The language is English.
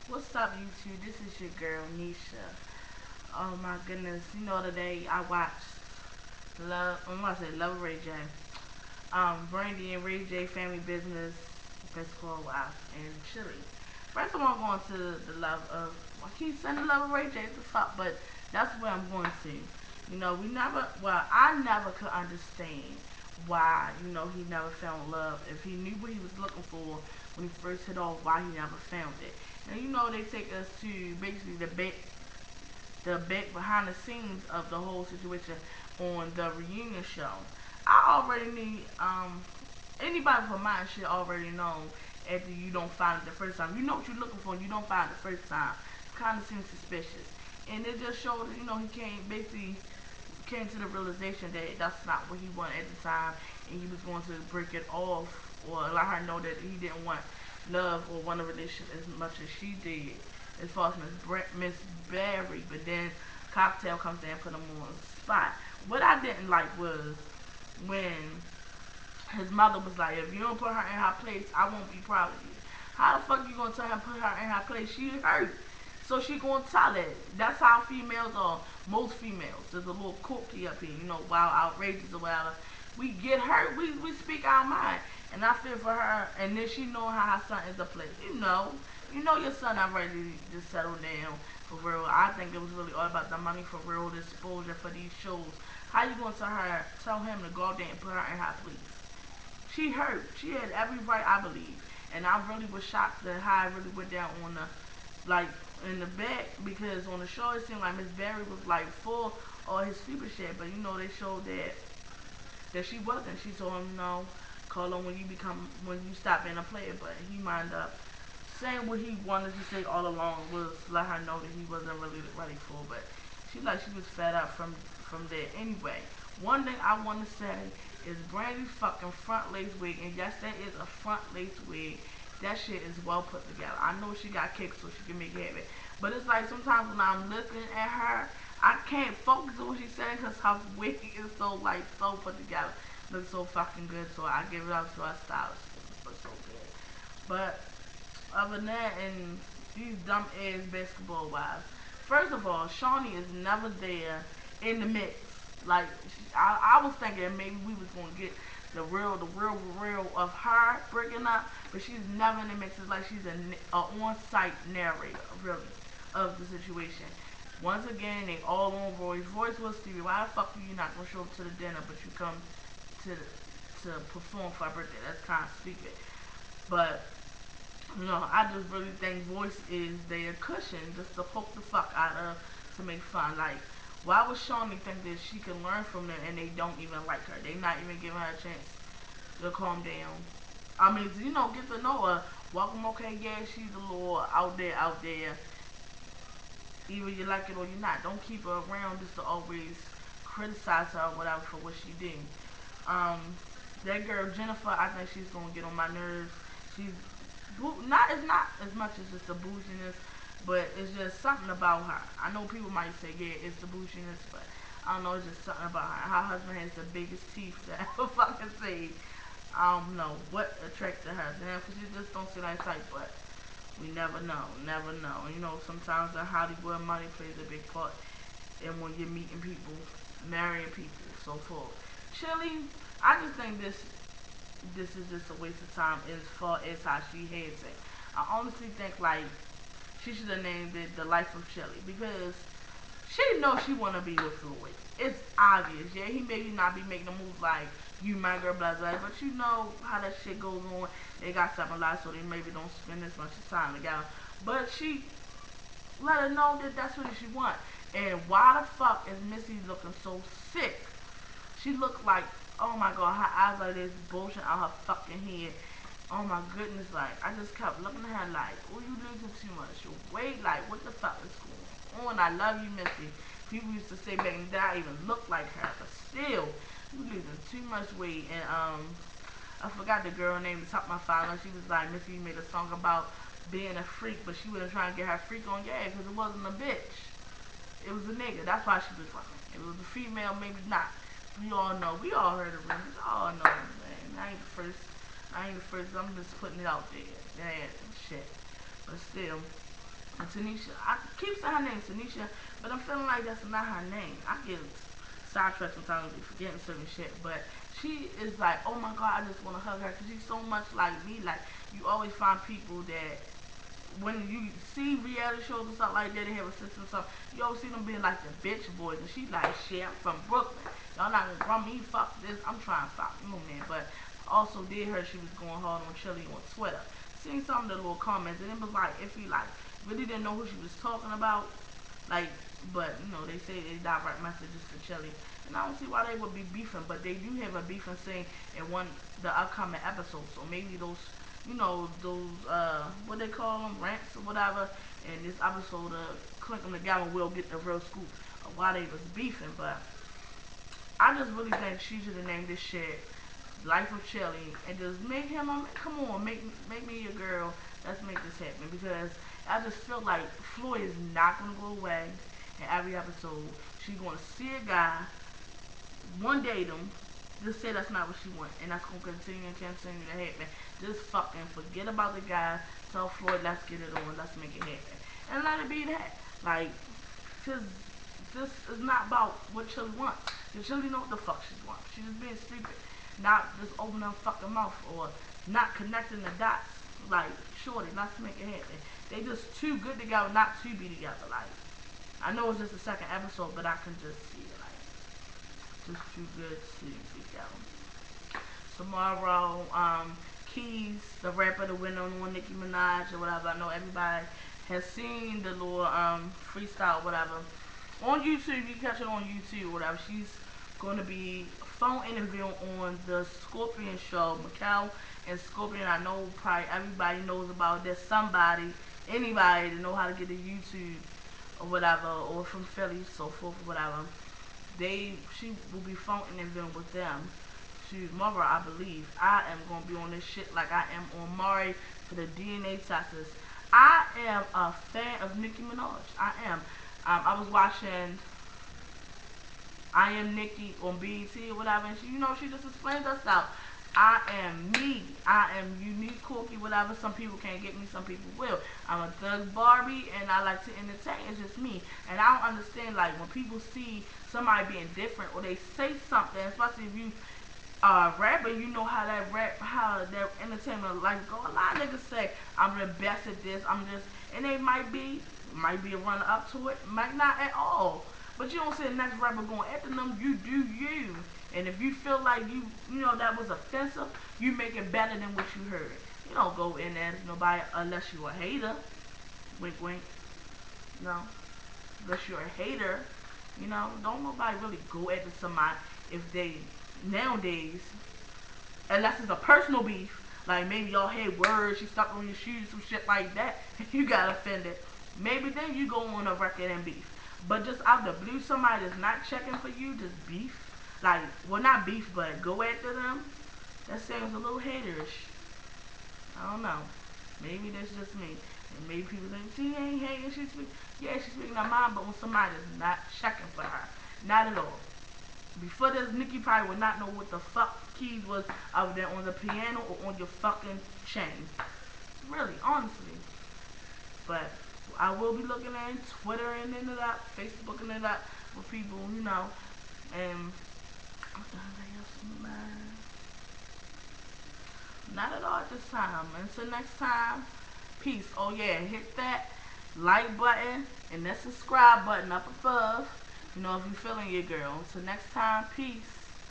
What's up, YouTube? This is your girl, Nisha. Oh my goodness. You know, today I watched I'm gonna say Love Ray J. Brandy and Ray J Family Business, Basketball Wife, and Chili. First of all, I'm going to the love of, I keep saying the love of Ray J, the fuck, but that's where I'm going to. I never could understand why, he never found love. If he knew what he was looking for when he first hit off, why he never found it. And they take us to basically the back behind the scenes of the whole situation on the reunion show. I already knew, anybody from mine should already know after you don't find it the first time. You know what you're looking for and you don't find it the first time. Kind of seems suspicious. And it just showed, he came to the realization that that's not what he wanted at the time, and he was going to break it off or let her know that he didn't want love or want a relationship as much as she did, as far as Miss Barry. But then Cocktail comes in and put him on the spot. What I didn't like was when his mother was like, if you don't put her in her place, I won't be proud of you. How the fuck you gonna tell her put her in her place? She hurt. So she gonna tell it. That's how females are. Most females. There's a little cookie up here, wild outrageous or whatever. We get hurt. We speak our mind. And I feel for her. And then she know how her son is a place. You know your son not ready to settle down for real. I think it was really all about the money for real, the exposure for these shows. How you gonna tell him to go out there and put her in her place? She hurt. She had every right, I believe. And I really was shocked at how I really went down on the, like, in the back, because on the show it seemed like Miss Barry was like full of his stupid shit, but they showed that she wasn't. She told him, no, call on when you stop being a player, but he minded up saying what he wanted to say all along, was let her know that he wasn't really ready for, but she was fed up from there. Anyway, one thing I want to say is Brandy's fucking front lace wig, and yes, that is a front lace wig. That shit is well put together. I know she got kicked so she can make it happen, but it's like sometimes when I'm looking at her, I can't focus on what she's saying because her wig is so put together, looks so fucking good. So I give it up to our stylist. It looks so good. But other than that, and these dumb ass basketball wives. First of all, Shawnee is never there in the mix. Like I was thinking maybe we was gonna get the real of her breaking up, but she's never in the mix. It's like she's a on-site narrator, really, of the situation. Once again, they all on Roy's. Roy's was Stevie. Why the fuck are you not gonna show up to the dinner, but you come to perform for her birthday? That's kind of stupid. But I just really think voice is their cushion just to poke the fuck out of, to make fun. Like, why would Shawnee think that she can learn from them and they don't even like her? They not even giving her a chance to calm down. I mean, get to know her. Welcome, okay, yeah, she's a little out there. Either you like it or you're not. Don't keep her around just to always criticize her or whatever for what she did. Um, that girl Jennifer, I think she's gonna get on my nerves. She's it's not as much as just the bouginess, but it's just something about her. I know people might say, yeah, it's the bouginess, but I don't know, it's just something about her. Her husband has the biggest teeth that I ever fucking see. I don't know what attracted her to him, because she just don't see that type, but we never know, never know. Sometimes the Hollywood money plays a big part in when you're meeting people, marrying people, so forth. Chili, I just think this is just a waste of time as far as how she heads it. I honestly think like she should have named it The Life of Chili, because she knows she wanna be with Floyd. It's obvious. Yeah, he maybe not be making a move like you my girl blah blah, but you know how that shit goes on. They got something like, so they maybe don't spend as much time together. But she let her know that that's what she want. And why the fuck is Missy looking so sick? She looked like, oh my god, her eyes like this bullshit out her fucking head. Oh my goodness, like, I just kept looking at her like, oh, you losing too much weight, like, what the fuck is going on? I love you, Missy. People used to say back in the day I even looked like her, but still, you losing too much weight. And, I forgot the girl name to top my father. She was like, Missy made a song about being a freak, but she wasn't trying to get her freak on gag because it wasn't a bitch. It was a nigga. That's why she was running. If it was a female, maybe not. We all know. We all heard of rumors. We all know, man. I ain't the first. I'm just putting it out there. Yeah, shit. But still, And Tanisha, I keep saying her name Tanisha, but I'm feeling like that's not her name. I get sidetracked sometimes with forgetting certain shit, but she is like, oh my god, I just want to hug her because she's so much like me. Like, you always find people that when you see reality shows and stuff like that, they have a sister or something, you always see them being like the bitch boys, and she like, shit, I'm from Brooklyn. Y'all not gonna run me, fuck this, I'm trying to fuck you, man. But also did her, she was going hard on Chili on Twitter. Seen some of the little comments, and it was like, if he like, really didn't know who she was talking about, like, but, you know, they say they direct messages to Chili. And I don't see why they would be beefing, but they do have a beefing scene in the upcoming episodes. So maybe those, you know, those, what they call them, rants or whatever, and this episode, click them together, we'll get the real scoop of why they was beefing. But I just really think she should have named this shit Life of Chili and just make him, come on, make me your girl. Let's make this happen, because I just feel like Floyd is not going to go away in every episode. She's going to see a guy, one date him, just say that's not what she wants, and that's going to continue and continue to happen. Just fucking forget about the guy, tell Floyd, let's get it on, let's make it happen. And let it be that. Like, because this is not about what Chili wants. Because Chili know what the fuck she wants. She's just being stupid. Not just opening her fucking mouth or not connecting the dots. Like, shorty, let's make it happen. They just too good together not to be together. Like, I know it's just the second episode, but I can just see it. Like, just too good to be together. Tomorrow, Keys, the rapper, the winner on Nicki Minaj or whatever. I know everybody has seen the little freestyle, whatever. On YouTube, you can catch it on YouTube or whatever. She's going to be phone interview on the Skorpion show. Mikkel and Skorpion, I know probably everybody knows about this. Somebody, anybody to know how to get to YouTube or whatever, or from Philly, so forth, or whatever. She will be phone interviewing with them. Tomorrow, I believe. I am going to be on this shit like I am on Mari for the DNA tests. I am a fan of Nicki Minaj. I am. I was watching I Am Nicki on BET or whatever, and she, you know, she just explained herself. I am me. I am unique, quirky, whatever. Some people can't get me, some people will. I'm a thug Barbie, and I like to entertain. It's just me. And I don't understand, like, when people see somebody being different or they say something, especially if you rapper, you know how that entertainment life go. A lot of niggas say, I'm the best at this, I'm just, and they might be a runner up to it, might not at all. But you don't see the next rapper going after them, you do you. And if you feel like you know that was offensive, you make it better than what you heard. You don't go in there nobody unless you're a hater. Wink wink. No. Unless you're a hater, you know, don't nobody really go after somebody if they nowadays, unless it's a personal beef, like maybe y'all had words, she stuck on your shoes, some shit like that, and you got offended. Maybe then you go on a record and beef. But just out the blue, somebody that's not checking for you, just beef. Like, well, not beef, but go after them. That sounds a little haterish. I don't know. Maybe that's just me. And maybe people think, she ain't hating, she's speaking her mind, but when somebody is not checking for her, not at all. Before this, Nicki probably would not know what the fuck keys was other than on the piano or on your fucking chain. Really, honestly. But I will be looking at Twittering it up, Facebooking it up with people, you know. And what the hell else in mind? Not at all at this time. Until next time, peace. Oh yeah, hit that like button and that subscribe button up above. You know, if you're feeling your girl. Until next time, peace.